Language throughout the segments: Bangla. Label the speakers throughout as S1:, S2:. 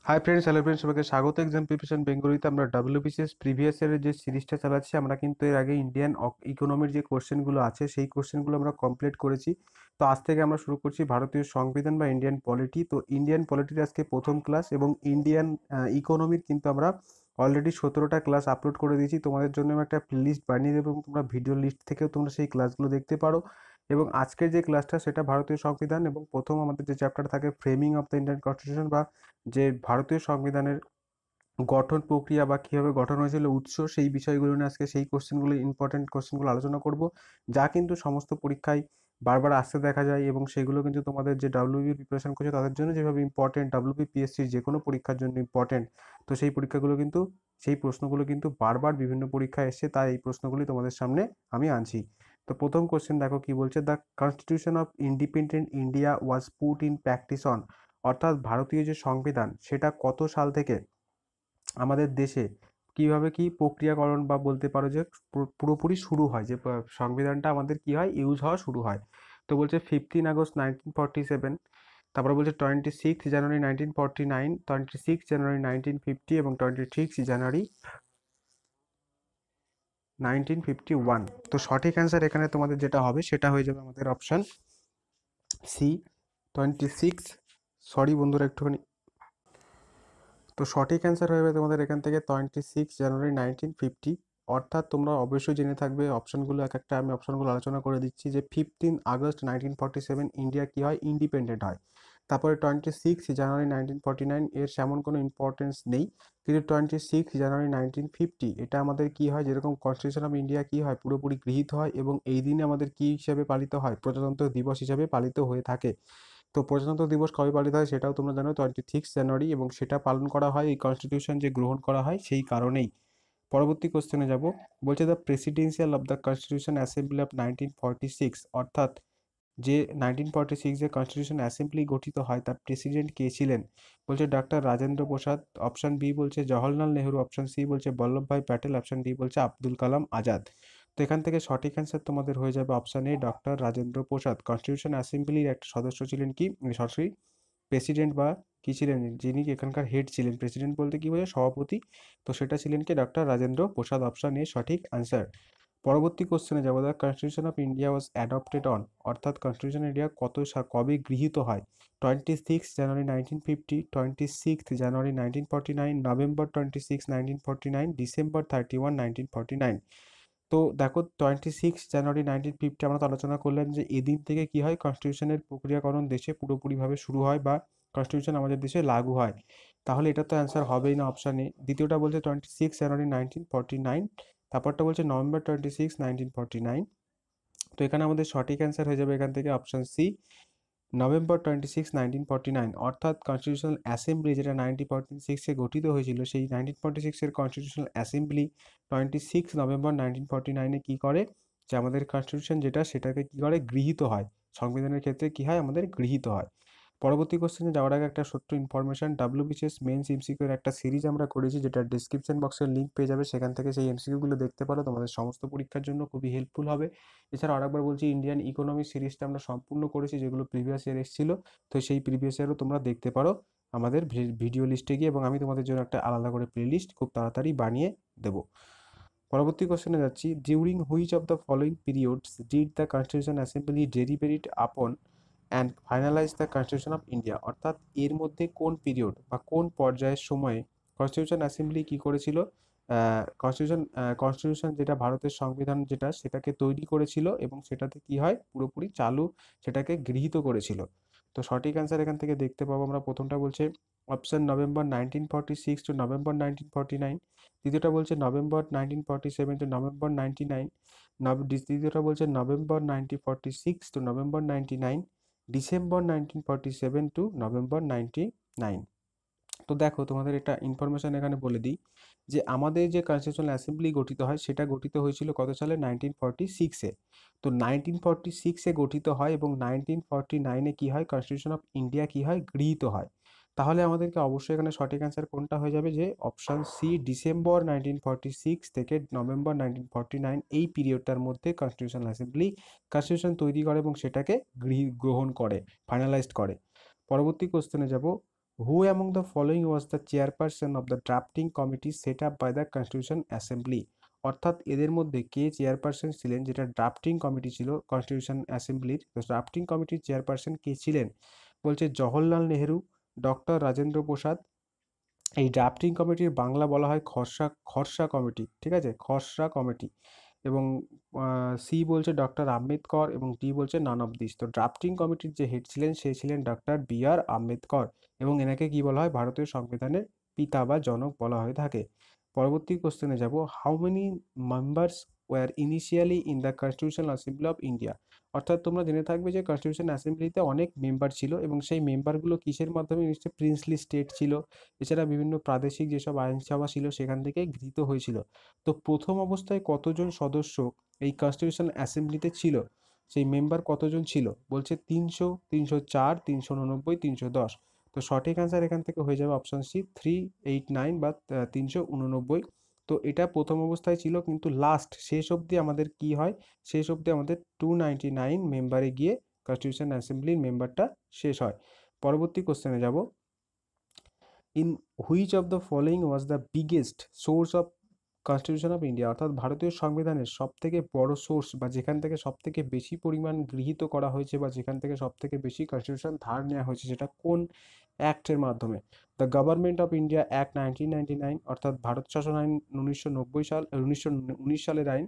S1: হাই ফ্রেন্ডস, হ্যালো ফ্রেন্ডস, সবাইকে স্বাগত এক্সাম প্রিপারেশন বেঙ্গলিতে। আমরা ডাব্লিউবিসিএস প্রিভিয়াস ইয়ারের যে সিরিজটা চালাচ্ছি, আমরা কিন্তু এর আগে ইন্ডিয়ান ইকোনমির যে কোশ্চেনগুলো আছে সেই কোশ্চেনগুলো আমরা কমপ্লিট করেছি। তো আজ থেকে আমরা শুরু করছি ভারতীয় সংবিধান বা ইন্ডিয়ান পলিটি। তো ইন্ডিয়ান পলিটির আজকে প্রথম ক্লাস এবং ইন্ডিয়ান ইকোনমির কিন্তু আমরা অলরেডি 17টা ক্লাস আপলোড করে দিয়েছি। তোমাদের জন্য আমি একটা প্লেলিস্ট বানিয়ে দেবো এবং তোমরা ভিডিও লিস্ট থেকেও তোমরা সেই ক্লাসগুলো দেখতে পারো। এবং আজকের যে ক্লাসটা সেটা ভারতীয় সংবিধান এবং প্রথম আমাদের যে চ্যাপ্টার থাকে framing of the Indian constitution বা যে ভারতীয় সংবিধানের গঠন প্রক্রিয়া বা কিভাবে গঠন হয়েছিল উৎস, সেই বিষয়গুলো নিয়ে আজকে সেই কোশ্চেনগুলো ইম্পর্টেন্ট কোশ্চেনগুলো আলোচনা করব, যা কিন্তু সমস্ত পরীক্ষায় বারবার আসতে দেখা যায় এবং সেগুলো কিন্তু তোমাদের যে ডাব্লিউবি প্রিপারেশন করছে তাদের জন্য যেভাবে ইম্পর্টেন্ট, ডাব্লিউবি পিএসসির যে কোনো পরীক্ষার জন্য ইম্পর্টেন্ট। তো সেই পরীক্ষাগুলো কিন্তু সেই প্রশ্নগুলো কিন্তু বারবার বিভিন্ন পরীক্ষায় এসছে, তাই এই প্রশ্নগুলি তোমাদের সামনে আমি আনছি। তো প্রথম কোশ্চেন দেখো কি বলছে, the constitution of independent India was put in practice on, অর্থাৎ ভারতীয় যে সংবিধান সেটা কত সাল থেকে আমাদের দেশে কিভাবে কি প্রক্রিয়াকরণ বা বলতে পারো যে পুরোপুরি শুরু হয়, যে সংবিধানটা আমাদের কি হয় ইউজ হওয়া শুরু হয়। তো বলছে 15 আগস্ট 1947, তারপরে বলছে 26 জানুয়ারি 1949, 26 জানুয়ারি 1950 এবং 26 জানুয়ারি 1951। তো সঠিক অ্যান্সার এখানে তোমাদের যেটা হবে সেটা হয়ে যাবে আমাদের অপশান সি, 26। সরি বন্ধুরা একটুখানি। তো সঠিক অ্যান্সার হয়ে যাবে তোমাদের এখান থেকে 26 জানুয়ারি 1950। অর্থাৎ তোমরা অবশ্যই জেনে থাকবে অপশনগুলো এক একটা, আমি অপশনগুলো আলোচনা করে দিচ্ছি যে 15 আগস্ট 1947 ইন্ডিয়া কি হয় ইন্ডিপেন্ডেন্ট হয়। তারপরে 26 জানুয়ারি 1949 এর সেমন কোনো ইম্পর্টেন্স নেই, কিন্তু 26 জানুয়ারি 1950 এটা আমাদের কি হয়, যেরকম কনস্টিটিউশন অফ ইন্ডিয়া কি হয় পুরোপুরি গৃহীত হয় এবং এই দিনে আমাদের কি হিসাবে পালিত হয়, প্রজাতন্ত্র দিবস হিসাবে পালিত হয়ে থাকে। তো প্রজাতন্ত্র দিবস কবে পালিত হয় সেটাও তোমরা জানো, 26 জানুয়ারি, এবং সেটা পালন করা হয় এই কনস্টিটিউশন যে গ্রহণ করা হয় সেই কারণেই। পরবর্তী কোশ্চেনে যাব। বলছে the presidential of the constitution assembly of 1946, অর্থাৎ যে 1946 যে কনস্টিটিউশন অ্যাসেম্বলি গঠিত হয় তার প্রেসিডেন্ট কে ছিলেন। বলছে ডক্টর রাজেন্দ্র প্রসাদ, অপশন বি বলছে জওহরলাল নেহরু, অপশন সি বলছে বল্লভভাই প্যাটেল, অপশন ডি বলছে আব্দুল কালাম আজাদ। তো এখান থেকে সঠিক অ্যান্সার তোমাদের হয়ে যাবে option A, doctor Rajendra Prasad. Constitution অ্যাসেম্বলির একটা সদস্য ছিলেন কি, সরাসরি প্রেসিডেন্ট বা কি ছিলেন, যিনি এখানকার হেড ছিলেন, প্রেসিডেন্ট বলতে কি বোঝায় সভাপতি, তো সেটা ছিলেন কি doctor Rajendra Prasad. Option A সঠিক অ্যান্সার। পরবর্তী কোশ্চেনে যাবো, the constitution of India was adopted on, অর্থাৎ কনস্টিটিউশন ইন্ডিয়া কবে গৃহীত হয়। 26 জানুয়ারি 1950, 26 জানুয়ারি 1949, নভেম্বর 26 1949, ডিসেম্বর 31 1949। তো দেখো 26 জানুয়ারি 1950 আমরা তো আলোচনা করলাম যে এদিন থেকে কি হয় কনস্টিটিউশনের প্রক্রিয়াকরণ দেশে পুরোপুরিভাবে শুরু হয় বা কনস্টিটিউশন আমাদের দেশে লাগু হয়। তাহলে এটা তো অ্যান্সার হবেই না অপশানে। দ্বিতীয়টা বলছে 26 জানুয়ারি 1949, তারপরটা বলছে নভেম্বর 26 1949। তো এখানে আমাদের সঠিক অ্যান্সার হয়ে যাবে এখান থেকে অপশান সি, নভেম্বর 26 1949। অর্থাৎ কনস্টিটিউশনাল অ্যাসেম্বলি যেটা 1946-এ গঠিত হয়েছিল, সেই 1946-এর কনস্টিটিউশনাল অ্যাসেম্বলি 26 নভেম্বর 1949-এ কী করে, যে আমাদের কনস্টিটিউশন যেটা সেটাকে কী করে গৃহীত হয়, সংবিধানের ক্ষেত্রে কী হয় আমাদের গৃহীত হয়। পরবর্তী কোশ্চেনে যাওয়ার আগে একটা ছোট্ট ইনফরমেশন, ডাব্লিউবিসিএস মেন্স এমসিকিউ এর একটা সিরিজ আমরা করেছি, যেটা ডিসক্রিপশন বক্সের লিঙ্ক পেয়ে যাবে, সেখান থেকে সেই এমসিকিউ গুলো দেখতে পারো, তোমাদের সমস্ত পরীক্ষার জন্য খুবই হেল্পফুল হবে। এছাড়া আরেকবার বলছি, ইন্ডিয়ান ইকোনমি সিরিজটা আমরা সম্পূর্ণ করেছি, যেগুলো প্রিভিয়াস ইয়ার এসেছিল, তো সেই প্রিভিয়াস ইয়ারও তোমরা দেখতে পারো আমাদের ভিডিও লিস্টে গিয়ে, এবং আমি তোমাদের জন্য একটা আলাদা করে প্লে লিস্ট খুব তাড়াতাড়ি বানিয়ে দেবো। পরবর্তী কোশ্চেনে যাচ্ছি, during which of the following periods did the constitution assembly deliberate upon and finalize the constitution of India, অর্থাৎ এর মধ্যে কোন পিরিয়ড বা কোন পর্যায়ের সময়ে কনস্টিটিউশন অ্যাসেম্বলি কী করেছিল, কনস্টিটিউশন যেটা ভারতের সংবিধান যেটা সেটাকে তৈরি করেছিল এবং সেটাতে কি হয় পুরোপুরি চালু, সেটাকে গৃহীত করেছিল। তো সঠিক অ্যান্সার এখান থেকে দেখতে পাবো আমরা, প্রথমটা বলছে অপশন নভেম্বর 1946 টু নভেম্বর 1949, দ্বিতীয়টা বলছে নভেম্বর 1947 টু নভেম্বর 99, দ্বিতীয়টা বলছে November 1946 to November 99, December 1947 to November 99। তো দেখো তোমাদের এটা ইনফরমেশন এখানে বলে দিই যে আমাদের যে কনস্টিটিউশনাল অ্যাসেম্বলি গঠিত হয় সেটা গঠিত হয়েছিল কত সালে, 1946-এ। তো 1946-এ গঠিত হয় এবং 1949-এ কী হয় কনস্টিটিউশন অফ ইন্ডিয়া কী হয় গৃহীত হয়। তাহলে আমাদেরকে অবশ্যই এখানে সঠিক অ্যান্সার কোনটা হয়ে যাবে, যে অপশান সি, ডিসেম্বর 1946 থেকে নভেম্বর 1949 এই পিরিয়ডটার মধ্যে কনস্টিটিউশনাল অ্যাসেম্বলি কনস্টিটিউশন তৈরি করে এবং সেটাকে গ্রহণ করে, ফাইনালাইজড করে। পরবর্তী কোশ্চেনে যাব, who among the following was the chairperson of the drafting committee set up by the constitution assembly. অর্থাৎ এদের মধ্যে কে চেয়ারপারসন ছিলেন, যেটা ড্রাফটিং কমিটি ছিল কনস্টিটিউশন অ্যাসেম্বলির, তো ড্রাফটিং কমিটির চেয়ারপারসন কে ছিলেন? বলছে জওহরলাল নেহেরু, ডক্টর রাজেন্দ্র প্রসাদ। এই ড্রাফটিং কমিটির বাংলা বলা হয় খসড়া খসড়া কমিটি, ঠিক আছে, খসড়া কমিটি। এবং সি বলছে ডক্টর আম্বেদকর এবং ডি বলছে নান অফ দিস। তো ড্রাফটিং কমিটির যে হেড ছিলেন সে ছিলেন ডক্টর বি আর আম্বেদকর, এবং এনাকে কি বলা হয়, ভারতীয় সংবিধানের পিতা বা জনক বলা হয়ে থাকে। পরবর্তী কোশ্চেনে যাব, how many members war initially in the constitutional assembly of India. অর্থাৎ তোমরা জেনে থাকবে যে কনস্টিটিউশন অ্যাসেম্বলিতে অনেক মেম্বার ছিল, এবং সেই মেম্বারগুলো কিসের মাধ্যমে, নিশ্চয়ই প্রিন্সলি স্টেট ছিল, এছাড়া বিভিন্ন প্রাদেশিক যেসব আইনসভা ছিল সেখান থেকে গৃহীত হয়েছিল। তো প্রথম অবস্থায় কতজন সদস্য এই কনস্টিটিউশন অ্যাসেম্বলিতে ছিল, সেই মেম্বার কতজন ছিল? বলছে 300, 304, 389, 310। তো সঠিক অ্যান্সার এখান থেকে হয়ে যাবে অপশন সি 389 বা 389। তো এটা প্রথম অবস্থায় ছিল, কিন্তু লাস্ট শেষ অবধি আমাদের কি হয়, শেষ অবধি আমাদের 299 মেম্বারে গিয়ে কনস্টিটিউশন অ্যাসেম্বলির মেম্বারটা শেষ হয়। পরবর্তী কোশ্চেনে যাব, in which of the following was the biggest source of constitution of India. অর্থাৎ ভারতীয় সংবিধানের সব থেকে বড় সোর্স, বা যেখান থেকে সব থেকে বেশি পরিমাণ গৃহীত করা হয়েছে, বা যেখান থেকে সব থেকে বেশি কনস্টিটিউশন ধার নেওয়া হয়েছে, সেটা কোন অ্যাক্টের মাধ্যমে? The government of India act 1999, অর্থাৎ ভারত শাসন আইন 1919 সালের আইন,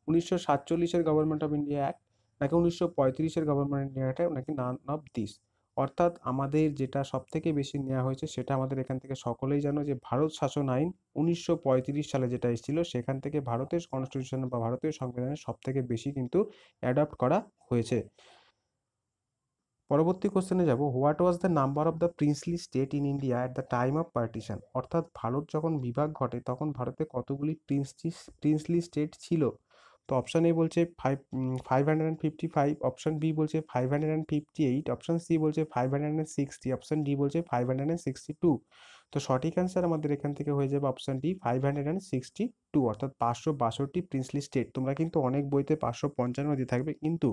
S1: 1947-এর গভর্নমেন্ট অফ ইন্ডিয়া অ্যাক্ট, নাকি 1935-এর গভর্নমেন্ট ইন্ডিয়া অ্যাক্ট, নাকি নান অফ দিস। অর্থাৎ আমাদের যেটা সব থেকে বেশি নেওয়া হয়েছে সেটা আমাদের এখান থেকে সকলেই জানো যে ভারত শাসন আইন 1935 সালে যেটা এসেছিল, সেখান থেকে ভারতের কনস্টিটিউশন বা ভারতীয় সংবিধানের সব থেকে বেশি কিন্তু অ্যাডপ্ট করা হয়েছে। পরবর্তী কোশ্চেনে যাব, what was the number of the princely state in India at the time of partition. অর্থাৎ ভারত যখন বিভাগ ঘটে তখন ভারতে কতগুলি প্রিন্সলি স্টেট ছিল? তো অপশন এ বলছে 555, অপশন বি বলছে 558, অপশন সি বলছে 560, অপশন ডি বলছে 562। তো সঠিক অ্যান্সার আমাদের এখান থেকে হয়ে যাবে অপশন ডি 562, অর্থাৎ 562 প্রিন্সলি স্টেট। তোমরা কিন্তু অনেক বইতে 555 দিয়ে থাকবে, কিন্তু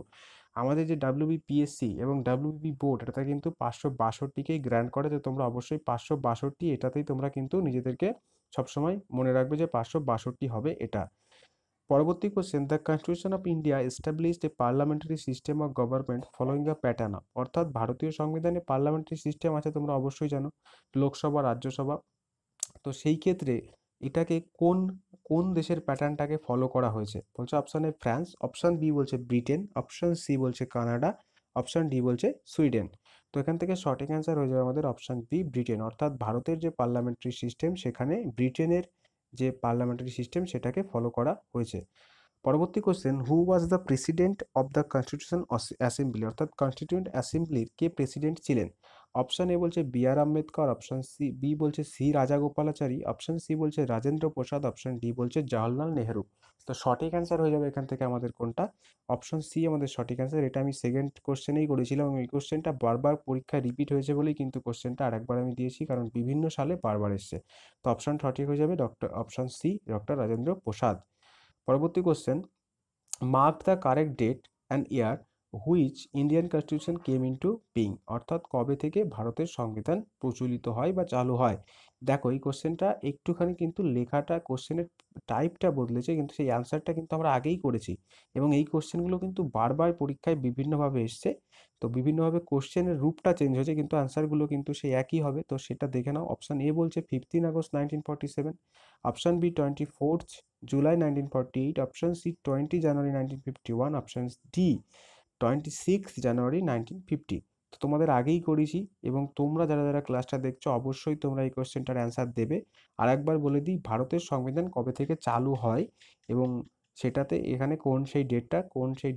S1: আমাদের যে ডাব্লিউবিপিএসসি এবং ডাব্লিউবিপি বোর্ড, এটা কিন্তু 562কেই গ্র্যান্ড করে। তো তোমরা অবশ্যই 562 এটাতেই তোমরা কিন্তু নিজেদেরকে সবসময় মনে রাখবে যে 562 হবে এটা। পরবর্তী question, the constitution of India established A parliamentary system of government following the pattern of. অর্থাৎ ভারতীয় সংবিধানে পার্লামেন্টারি সিস্টেম আছে, তোমরা অবশ্যই জানো, লোকসভা, রাজ্যসভা। তো সেই ক্ষেত্রে এটাকে কোন কোন দেশের প্যাটার্নটাকে ফলো করা হয়েছে? বলছে option A France, option B বলছে ব্রিটেন, অপশন সি বলছে কানাডা, অপশন ডি বলছে সুইডেন। তো এখান থেকে সঠিক অ্যান্সার হয়ে যাবে আমাদের অপশন বি ব্রিটেন। অর্থাৎ ভারতের যে পার্লামেন্টারি সিস্টেম, সেখানে ব্রিটেনের যে পার্লামেন্টারি সিস্টেম সেটাকে ফলো করা হয়েছে। পরবর্তী question, who was the president of the constitution assembly. অর্থাৎ কনস্টিটিউয়েন্ট অ্যাসেম্বলির কে প্রেসিডেন্ট ছিলেন? অপশন এ বলছে বি আর আম্বেদকর, অপশন সি বি বলছে সি রাজাগোপালাচারী, অপশন সি বলছে রাজেন্দ্র প্রসাদ, অপশন ডি বলছে জওহরলাল নেহেরু। তো সঠিক অ্যান্সার হয়ে যাবে এখান থেকে আমাদের কোনটা? অপশন সি আমাদের সঠিক অ্যান্সার। এটা আমি সেকেন্ড কোশ্চেনেই করেছিলাম, এবং এই কোশ্চেনটা বারবার পরীক্ষায় রিপিট হয়েছে বলেই কিন্তু কোশ্চেনটা আরেকবার আমি দিয়েছি, কারণ বিভিন্ন সালে বারবার এসছে। তো অপশন সঠিক হয়ে যাবে option C, doctor Rajendra Prasad. পরবর্তী question, mark the correct date and year which Indian constitution came into being. অর্থাৎ কবে থেকে ভারতের সংবিধান প্রচলিত হয় বা চালু হয়? দেখো এই কোশ্চেনটা একটুখানি কিন্তু লেখাটা, কোশ্চেনের টাইপটা বদলেছে, কিন্তু সেই অ্যান্সারটা কিন্তু আমরা আগেই করেছি, এবং এই কোশ্চেনগুলো কিন্তু বারবার পরীক্ষায় বিভিন্নভাবে এসছে। তো বিভিন্নভাবে কোশ্চেনের রূপটা চেঞ্জ হয়েছে, কিন্তু অ্যান্সারগুলো কিন্তু সেই একই হবে। তো সেটা দেখে নাও। অপশন এ বলছে 15 August 1947, option B 24 July 1948, option C 20 January 1951, option D 26 January 1950। তো তোমাদের আগেই করেছি, এবং তোমরা যারা যারা ক্লাসটা দেখছো অবশ্যই তোমরা এই কোশ্চেনটার অ্যান্সার দেবে। আর একবার বলে দিই, ভারতের সংবিধান কবে থেকে চালু হয়, এবং সেটাতে এখানে কোন সেই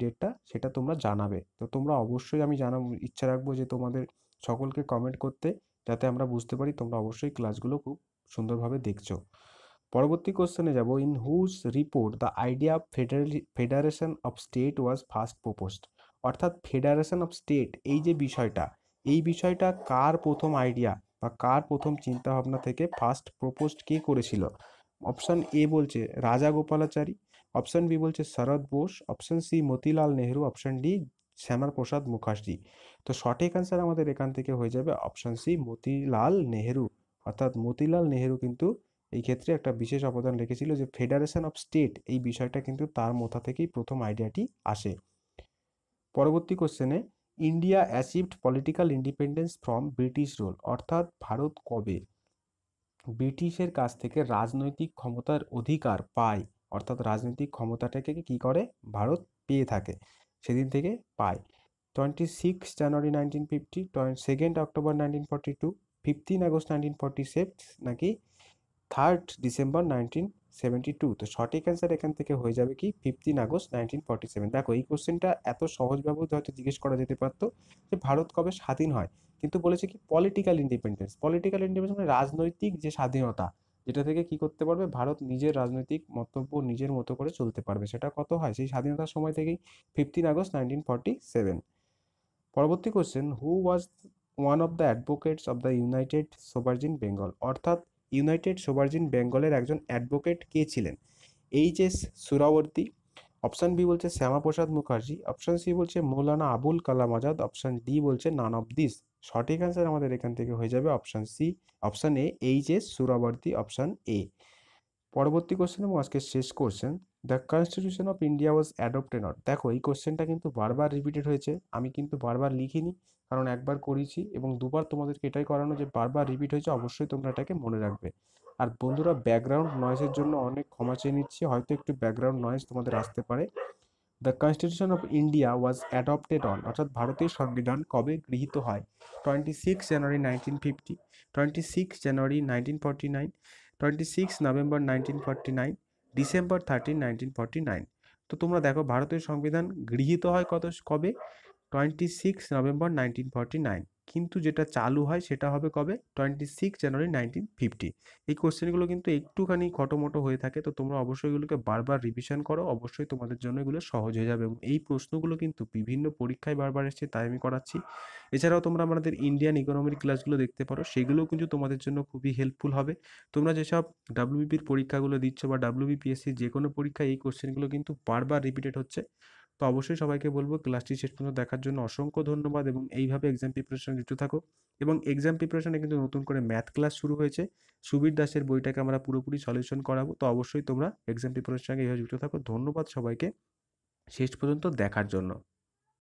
S1: ডেটটা সেটা তোমরা জানাবে। তো তোমরা অবশ্যই, আমি ইচ্ছা রাখবো যে তোমাদের সকলকে কমেন্ট করতে, যাতে আমরা বুঝতে পারি তোমরা অবশ্যই ক্লাসগুলো খুব সুন্দরভাবে দেখছো। পরবর্তী কোশ্চেনে যাব, in whose report the idea of federation of state was first proposed. অর্থাৎ ফেডারেশন অফ স্টেট এই যে বিষয়টা, এই বিষয়টা কার প্রথম আইডিয়া বা কার প্রথম চিন্তা ভাবনা থেকে ফার্স্ট প্রপোজড কে করেছিল? অপশন এ বলছে রাজা গোপালাচারী, অপশন বি বলছে Sarat Bose, option C Motilal Nehru, option D Shyama Prasad Mukherjee. তো সঠিক অ্যান্সার আমাদের এখান থেকে হয়ে যাবে অপশন সি, মতিলাল নেহেরু। অর্থাৎ মতিলাল নেহেরু কিন্তু এই ক্ষেত্রে একটা বিশেষ অবদান রেখেছিল, যে ফেডারেশন অফ স্টেট এই বিষয়টা কিন্তু তার মাথা থেকেই প্রথম আইডিয়াটি আসে। পরবর্তী কোশ্চেনে, India achieved political independence from British rule. অর্থাৎ ভারত কবে ব্রিটিশের কাছ থেকে রাজনৈতিক ক্ষমতার অধিকার পায়, অর্থাৎ রাজনৈতিক ক্ষমতাটাকে কি করে ভারত পেয়ে থাকে, সেদিন থেকে পায়। 26 জানুয়ারি 1950, 2 অক্টোবর 1942, 15 আগস্ট 1947, নাকি 3 ডিসেম্বর 1972। তো সঠিক অ্যান্সার এখান থেকে হয়ে যাবে কি 15 আগস্ট 1947। দেখো এই কোশ্চেনটা এত সহজভাবে হয়তো জিজ্ঞেস করা যেতে পারতো যে ভারত কবে স্বাধীন হয়, কিন্তু বলেছে কি পলিটিক্যাল ইন্ডিপেন্ডেন্স। পলিটিক্যাল ইন্ডিপেন্ডেন্স মানে রাজনৈতিক যে স্বাধীনতা, যেটা থেকে কি করতে পারবে ভারত নিজের রাজনৈতিক মন্তব্য নিজের মতো করে চলতে পারবে, সেটা কত হয় সেই স্বাধীনতার সময় থেকেই 15 আগস্ট 1947। পরবর্তী question, who was one of the advocates of the united sovereign Bengal. অর্থাৎ ইউনাইটেড সোভার্জিন বেঙ্গলের একজন অ্যাডভোকেট কে ছিলেন? এইচ.এস. সুরাবর্তী। অপশন বি বলছে শ্যামাপ্রসাদ মুখার্জি। অপশন সি বলছে মৌলানা আবুল কালাম আজাদ। অপশন ডি বলছে নান অফ দিস। সঠিক অ্যান্সার আমাদের এখান থেকে হয়ে যাবে option C, option A, H S. Suhrawardy, option A. পরবর্তী কোশ্চেন এবং আজকে শেষ কোশ্চেন, the constitution of India was adopted on. দেখো এই কোশ্চেনটা কিন্তু বারবার রিপিটেড হয়েছে, আমি কিন্তু বারবার লিখিনি, কারণ একবার করেছি এবং দুবার তোমাদেরকে এটাই করানো যে বারবার রিপিট হয়েছে, অবশ্যই তোমরা এটাকে মনে রাখবে। আর বন্ধুরা ব্যাকগ্রাউন্ড নয়েজের জন্য অনেক ক্ষমা চেয়ে নিচ্ছি, হয়তো একটু ব্যাকগ্রাউন্ড নয়েজ তোমাদের আসতে পারে। The constitution of India was adopted on, অর্থাৎ ভারতীয় সংবিধান কবে গৃহীত হয়? 26 জানুয়ারি 1950, 26 জানুয়ারি 1949, 26 নভেম্বর 1949, December 13, 1949। তো তোমরা দেখো ভারতীয় সংবিধান গৃহীত হয় কবে? 26 নভেম্বর 1949, কিন্তু যেটা চালু হয় সেটা হবে কবে? 26 জানুয়ারি 1950। এই কোশ্চেনগুলো কিন্তু একটুখানি খটোমটো হয়ে থাকে, তো তোমরা অবশ্যই এগুলোকে বারবার রিভিশন করো, অবশ্যই তোমাদের জন্য এগুলো সহজ হয়ে যাবে। এবং এই প্রশ্নগুলো কিন্তু বিভিন্ন পরীক্ষায় বারবার এসেছে, তাই আমি করাচ্ছি। এছাড়াও তোমরা আমাদের ইন্ডিয়ান ইকোনমির ক্লাসগুলো দেখতে পারো, সেগুলোও কিন্তু তোমাদের জন্য খুবই হেল্পফুল হবে। তোমরা যেসব ডাব্লিউবিপির পরীক্ষাগুলো দিচ্ছ বা ডাব্লিউবিপিএসসির যে কোনো পরীক্ষায় এই কোশ্চেনগুলো কিন্তু বারবার রিপিটেড হচ্ছে। তো অবশ্যই সবাইকে বলবো ক্লাসটি শেষ পর্যন্ত দেখার জন্য অসংখ্য ধন্যবাদ, এবং এইভাবে এক্সাম প্রিপারেশন যুক্ত থাকো। এবং এক্সাম প্রিপারেশনে কিন্তু নতুন করে ম্যাথ ক্লাস শুরু হয়েছে, সুবীর দাসের বইটাকে আমরা পুরোপুরি সলিউশন করাবো। তো অবশ্যই তোমরা এক্সাম প্রিপারেশনের সঙ্গে এইভাবে যুক্ত থাকো। ধন্যবাদ সবাইকে শেষ পর্যন্ত দেখার জন্য।